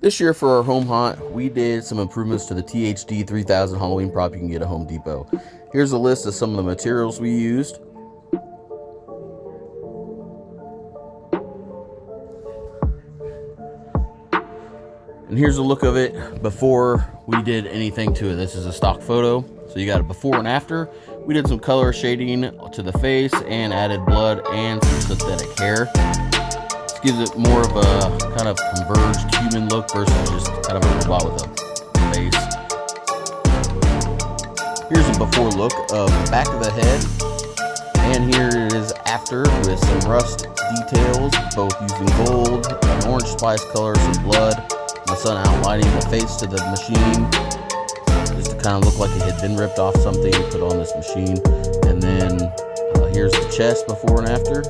This year for our home haunt, we did some improvements to the THD3000 Halloween prop you can get at Home Depot. Here's a list of some of the materials we used. And here's a look of it before we did anything to it. This is a stock photo, so you got a before and after. We did some color shading to the face and added blood and some synthetic hair. This gives it more of a kind of converged human look versus just kind of a robot with a face. Here's a before look of the back of the head, and here it is after with some rust details, both using gold, an orange spice color, some blood. My son outlining the face to the machine just to kind of look like it had been ripped off something put on this machine. And then here's the chest before and after.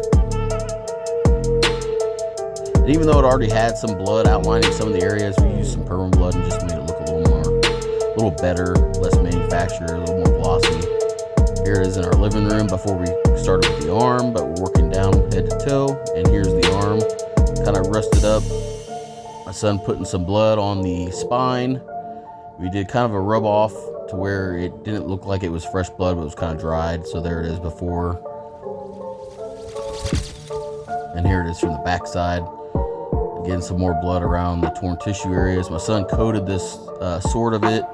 And even though it already had some blood outlining some of the areas, we used some perma blood and just made it look a little better, less manufactured, a little more glossy. Here it is in our living room before we started with the arm, but we're working down head to toe. And here's the arm, kind of rusted up. My son putting some blood on the spine. We did kind of a rub off to where it didn't look like it was fresh blood, but it was kind of dried. So there it is before. And here it is from the back side. Again, some more blood around the torn tissue areas. My son coated this sort of it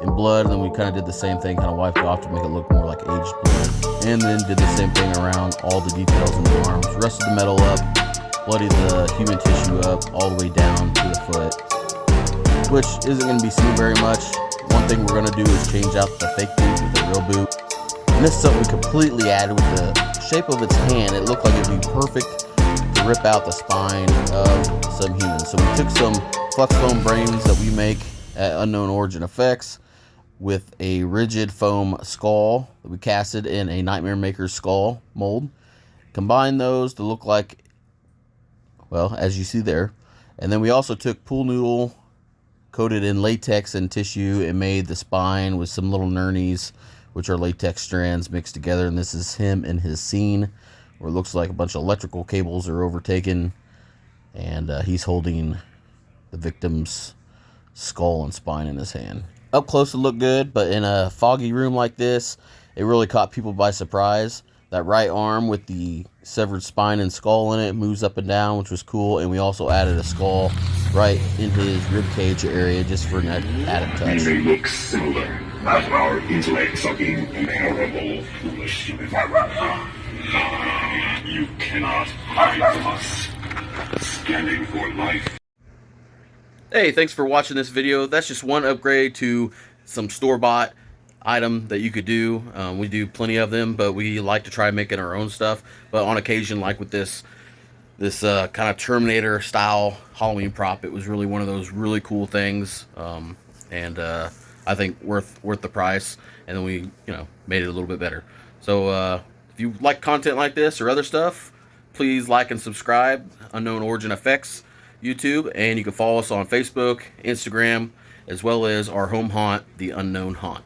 in blood, and then we kind of did the same thing, kind of wiped it off to make it look more like aged blood. And then did the same thing around all the details in the arms. Rusted the metal up. Bloodied the human tissue up all the way down to the foot, which isn't going to be seen very much. One thing we're going to do is change out the fake boot with the real boot. And this is something we completely added with the shape of its hand. It looked like it would be perfect to rip out the spine of some humans. So we took some flex foam brains that we make at Unknown Origin Effects with a rigid foam skull that we casted in a Nightmare Maker's skull mold. Combined those to look like, well, as you see there. And then we also took pool noodle, coated in latex and tissue, and made the spine with some little nurnies, which are latex strands mixed together. And this is him in his scene, where it looks like a bunch of electrical cables are overtaken, and he's holding the victim's skull and spine in his hand. Up close it looked good, but in a foggy room like this, it really caught people by surprise. That right arm with the severed spine and skull in it moves up and down, which was cool. And we also added a skull right in his rib cage area just for an added touch. They look similar, but our intellects are being horrible, foolish. You cannot hide from us. Scanning for life. Hey, thanks for watching this video. That's just one upgrade to some store-bought item that you could do. We do plenty of them, but we like to try making our own stuff. But on occasion, like with this kind of Terminator style Halloween prop, it was really one of those really cool things, and I think worth the price. And then we made it a little bit better. So if you like content like this or other stuff, please like and subscribe. Unknown Origin Effects YouTube, and you can follow us on Facebook, Instagram, as well as our home haunt, The Unknown Haunt.